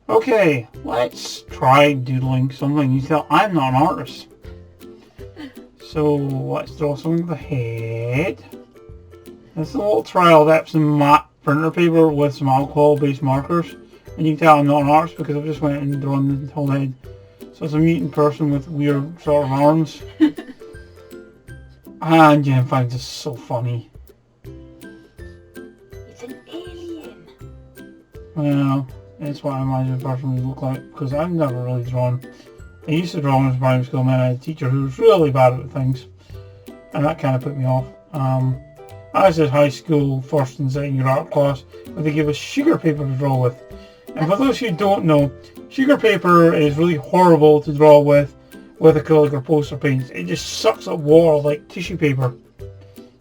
Okay, let's try doodling something. You tell I'm not an artist. So let's draw something with a head. This is a little trial of Epson matte printer paper with some alcohol-based markers. And you can tell I'm not an artist because I've just went and drawn the whole head. So it's a mutant person with weird sort of arms. And Jen finds this so funny. It's an alien. Well, that's what I imagine a person would look like, because I've never really drawn. I used to draw when I was in primary school, and then I had a teacher who was really bad at things, and that kind of put me off. I was at high school, first and second year art class, where they gave us sugar paper to draw with. And for those who don't know, sugar paper is really horrible to draw with acrylic or poster paints. It just sucks up water like tissue paper.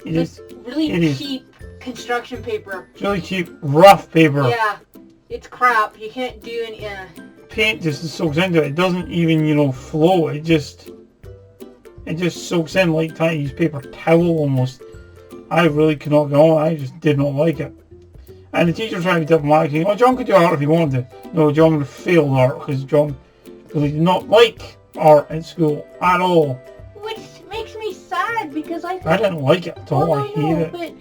It's really cheap construction paper. It's really cheap, rough paper. Yeah, it's crap. You can't do any... Paint just soaks into it. It doesn't even, flow. It just soaks in like trying to use paper towel almost. I really could not go on. I just did not like it. And the teacher tried to be diplomatic, saying, "Oh, John could do art if he wanted to." No, John would have failed art because John really did not like art at school at all. Which makes me sad because I didn't like it at all. I hate it. But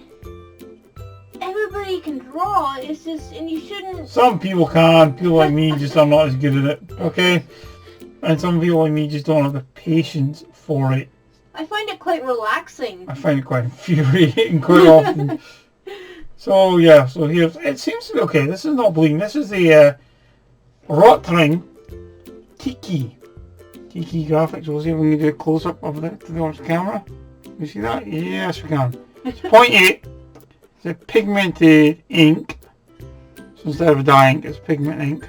everybody can draw. It's just, and you shouldn't. Some people can. People like me just are not as good at it. Okay, and some people like me just don't have the patience for it. I find it quite relaxing. I find it quite infuriating quite often. So yeah, so here it seems to be okay. This is not bleeding. This is the Rotring Tiki graphics. We'll see if we can do a close up of it to the camera. You see that? Yes, we can. It's 0.8. It's a pigmented ink. So instead of a dye ink, it's pigment ink.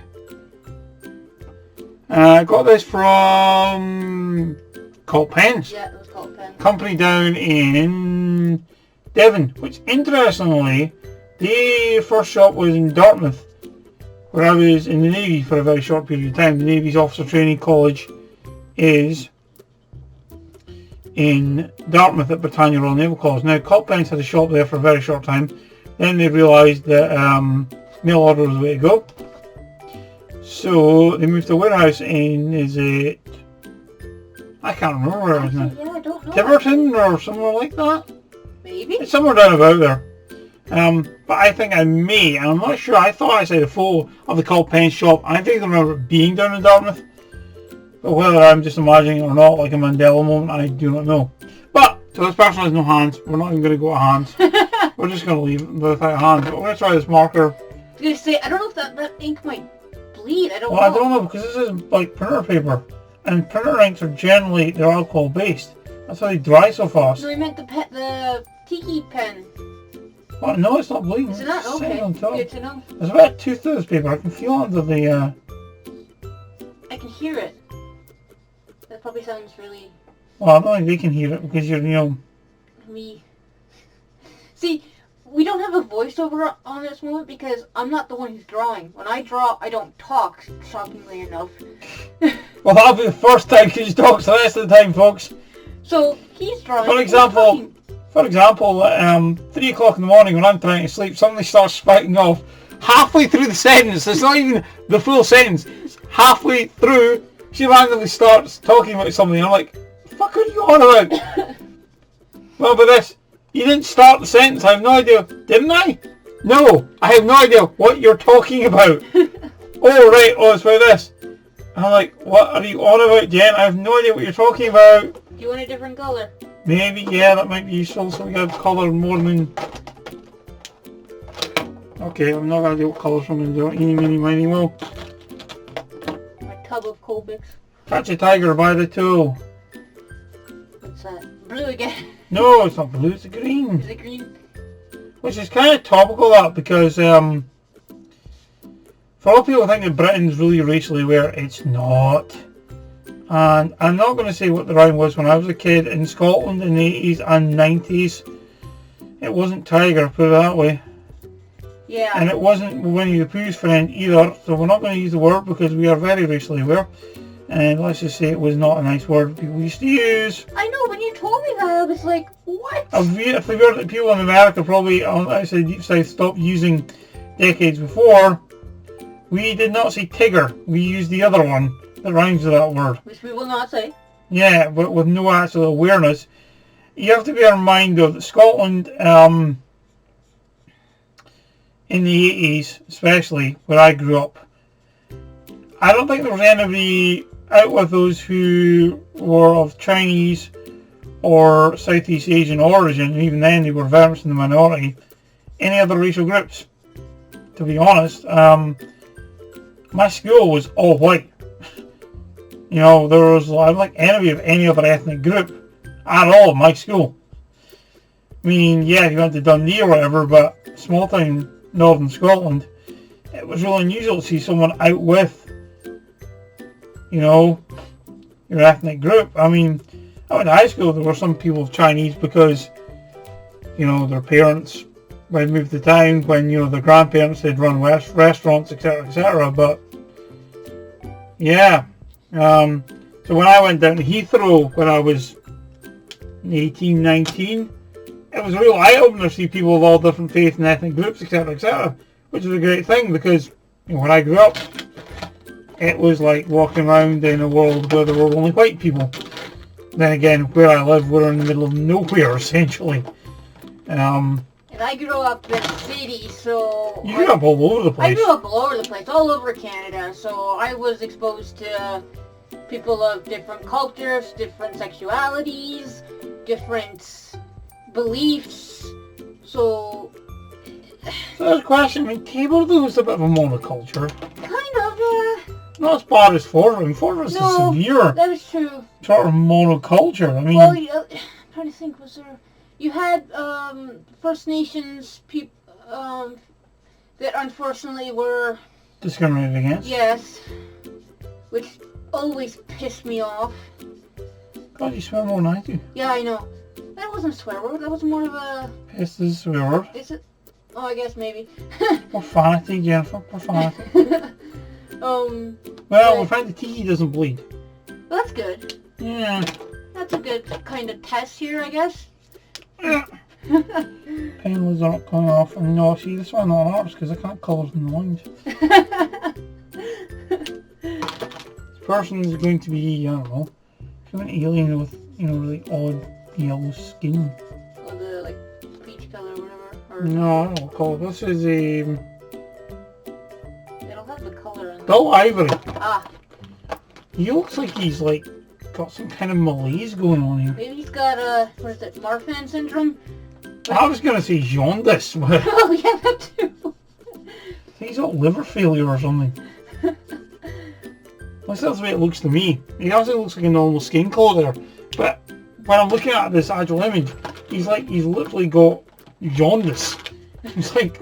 I got this from Cult Pens. Yeah, it was Cult Pens. Company down in Devon, which interestingly, the first shop was in Dartmouth, where I was in the Navy for a very short period of time. The Navy's Officer Training College is in Dartmouth at Britannia Royal Naval College. Now, Cult Pens had a shop there for a very short time. Then they realised that mail order was the way to go. So they moved to a warehouse in, I can't remember where it was now. Yeah, I don't know. Tiverton or somewhere like that? Maybe. It's somewhere down about there. But I think I may, and I'm not sure. I thought I said a photo of the Cult Pens shop. I think I remember it being down in Dartmouth. But whether I'm just imagining it or not, like a Mandela moment, I do not know. But, so this person has no hands. We're not even going to go to hands. We're just going to leave it without hands. But we're going to try this marker. I was going to say, I don't know if that ink might bleed. I don't know. Well, I don't know, because this is like printer paper. And printer inks are generally, they're alcohol based. That's why they dry so fast. No, I meant the Tiki pen. Oh, no, it's not bleeding. Is it not? Okay, good to know. There's about a tooth to this paper. I can feel under the... I can hear it. That probably sounds really... Well, I don't think they can hear it because you're, Me. See, we don't have a voiceover on this moment because I'm not the one who's drawing. When I draw, I don't talk, shockingly enough. Well, that'll be the first time because he talks the rest of the time, folks. So, he's drawing. For example, 3 o'clock in the morning when I'm trying to sleep, somebody starts spouting off halfway through the sentence. It's not even the full sentence. It's halfway through. She randomly starts talking about something. I'm like, the fuck are you on about? Well, but this, you didn't start the sentence. I have no idea. Didn't I? No, I have no idea what you're talking about. Oh, right. Oh, it's about this. And I'm like, what are you on about, Jen? I have no idea what you're talking about. Do you want a different colour? Maybe, yeah, that might be useful. So we got colour more than... Okay, I'm not going to do what colours I'm going to do. Eeny, meeny, miny, mo. My tub of Copics. Catch a tiger by the toe. What's that? Blue again. No, it's not blue, it's a green. Is it green? Which is kind of topical, that, because for a lot of people think that Britain's really racially aware. It's not. And I'm not going to say what the rhyme was when I was a kid in Scotland in the 80s and 90s. It wasn't tiger, put it that way. Yeah. And it wasn't Winnie the Pooh's friend either, so we're not going to use the word because we are very racially aware. And let's just say it was not a nice word people used to use. I know, when you told me that, I was like, what? If the word that people in America probably, outside Deep South, stopped using decades before, We did not say Tigger. We used the other one that rhymes with that word. Which we will not say. Yeah, but with no actual awareness. You have to bear in mind though that Scotland, in the 80s, especially where I grew up, I don't think there was anybody out with those who were of Chinese or Southeast Asian origin, and even then they were very much in the minority, any other racial groups. To be honest, my school was all white. You know, there was I don't like enemy of any other ethnic group at all in my school. I mean, yeah, if you went to Dundee or whatever, but small town northern Scotland, it was really unusual to see someone out with, you know, your ethnic group. I mean, I went to high school, there were some people of Chinese because, you know, their parents had moved to town when, you know, their grandparents had run restaurants, etc., etc., but, yeah. So when I went down to Heathrow when I was 18, 19, it was a real eye-opener to see people of all different faiths and ethnic groups, etc., etc., which was a great thing because, you know, when I grew up, it was like walking around in a world where there were only white people. Then again, where I live, we're in the middle of nowhere, essentially. And I grew up in the city, so... You grew up all over the place. I grew up all over the place, all over Canada, so I was exposed to people of different cultures, different sexualities, different beliefs, so... So there's a question, I mean, Taborloo is a bit of a monoculture. Kind of, Not as bad as Fortran. Fortran's a severe that was true. sort of monoculture. I mean... Well, I'm trying to think, was there... You had First Nations people that unfortunately were... discriminated against? Yes. Which always pissed me off. God, you swear more than I do. Yeah, I know. That wasn't a swear word, that was more of a... Pissed is a swear word. Is it? Oh, I guess maybe. Profanity, Jennifer, profanity. Well, we find the tea doesn't bleed. That's good. Yeah. That's a good kind of test here, I guess. Yeah. Pen are not coming off. And no, see, this one on ours because I can't colour in the lines. This person is going to be, I don't know, an alien with, you know, really odd yellow skin. Or the, like, peach color or whatever. Or... No, I don't know what colour. This is a... It'll have the color in Bill Ivory. Ah. He looks like he's, like, got some kind of malaise going on here. Maybe he's got, what is it, Marfan syndrome? I was going to say jaundice, but... Oh, yeah, that too. He's got liver failure or something. At least that's the way it looks to me. He also looks like a normal skin colour there. But when I'm looking at this actual image, he's literally got jaundice. He's like,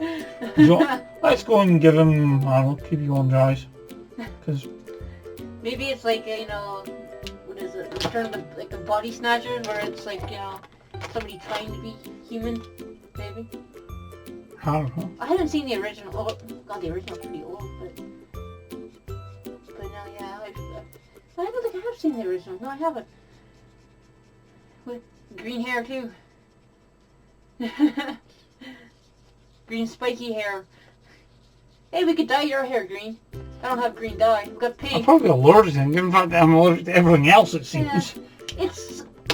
let's go and give him, I don't know, keep you on dry eyes. Because... Maybe it's like, you know, what is it, Return of the, like the Body Snatchers, where it's like, you know, somebody trying to be human, maybe? I don't know. I haven't seen the original. Oh, God, the original's pretty old, but no, yeah, I don't think I have seen the original. No, I haven't. With green hair too. Green spiky hair. Hey, we could dye your hair green. I don't have green dye. I've got pink. I'm probably allergic to him. In fact, I'm allergic to everything else, it seems. Yeah.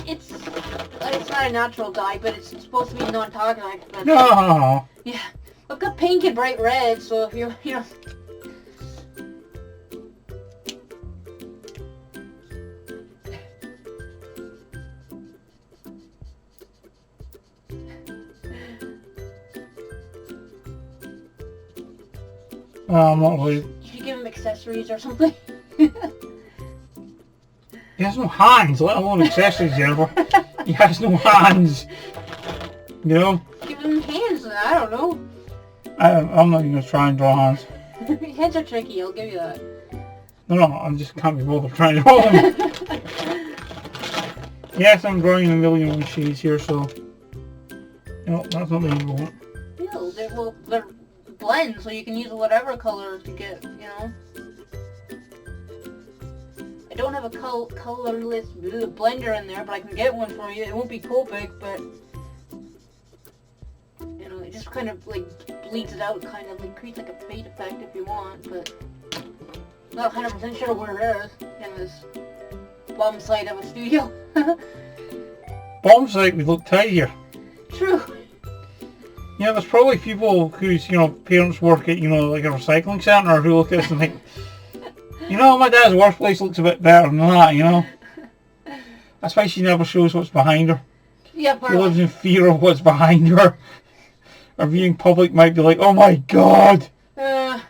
It's not a natural dye, but it's supposed to be non-toxic. But No. yeah, I've got pink and bright red, so if you know. I'm not really... You should give him accessories or something. He has no hands, let alone accessories, Jennifer. He has no hands. You know? Give him hands, I don't know. I'm not even going to try and draw hands. Hands are tricky, I'll give you that. No, I just can't be bothered trying to draw them. Yes, I'm drawing a million shades here, so... No, that's not the end of it. No, they're blends, so you can use whatever color to get, you know. I don't have a colorless blender in there, but I can get one for you. It won't be Copic, but you know, it just kind of like bleeds it out, kind of like creates like a fade effect if you want. But Not 100% sure where it is in this bomb site of a studio. Bomb site would look tidier. True. Yeah, there's probably people whose, parents work at, like a recycling centre who look at this and think, my dad's workplace looks a bit better than that, That's why she never shows what's behind her. Yeah, She lives in fear of what's behind her. Or viewing public might be like, oh my god!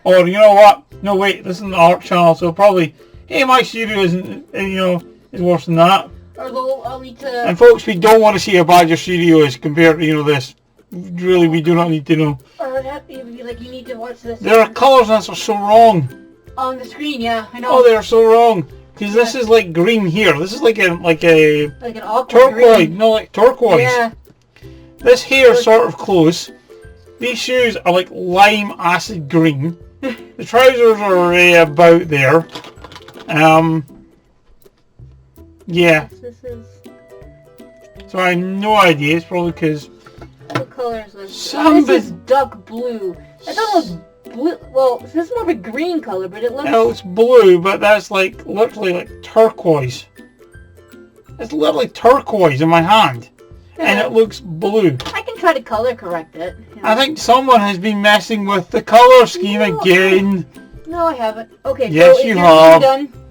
Or, you know what? No, wait, this is an art channel, so probably, hey, my studio isn't, is worse than that. Or I'll need to... And folks, we don't want to see how bad your studio is compared to, this. Really, we do not need to know. Or it would be like, you need to watch this. There are colours and are so wrong. On the screen, yeah, I know. Oh, they are so wrong. Because this is like green here. This is like a like an aqua turquoise. green. No, like turquoise. Yeah. This here is sort of close. These shoes are like lime acid green. The trousers are about there. Yeah. This is... So I have no idea. It's probably because... What color is this? Somebody... This is dark blue. It doesn't look blue. Well, this is more of a green color, but it looks... No, it's blue, but that's like literally like turquoise. It's literally turquoise in my hand. Yeah. And it looks blue. I can try to color correct it. I think someone has been messing with the colour scheme again. No, I haven't. Okay, Yes, so you is your have. game done?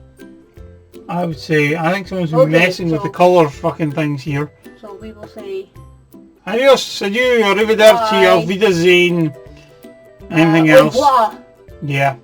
I would say, I think someone's been Okay, messing with so- the colour fucking things here. So we will say... Adios, adieu, arrivederci, Bye. auf Wiedersehen. Anything au else? revoir. Yeah.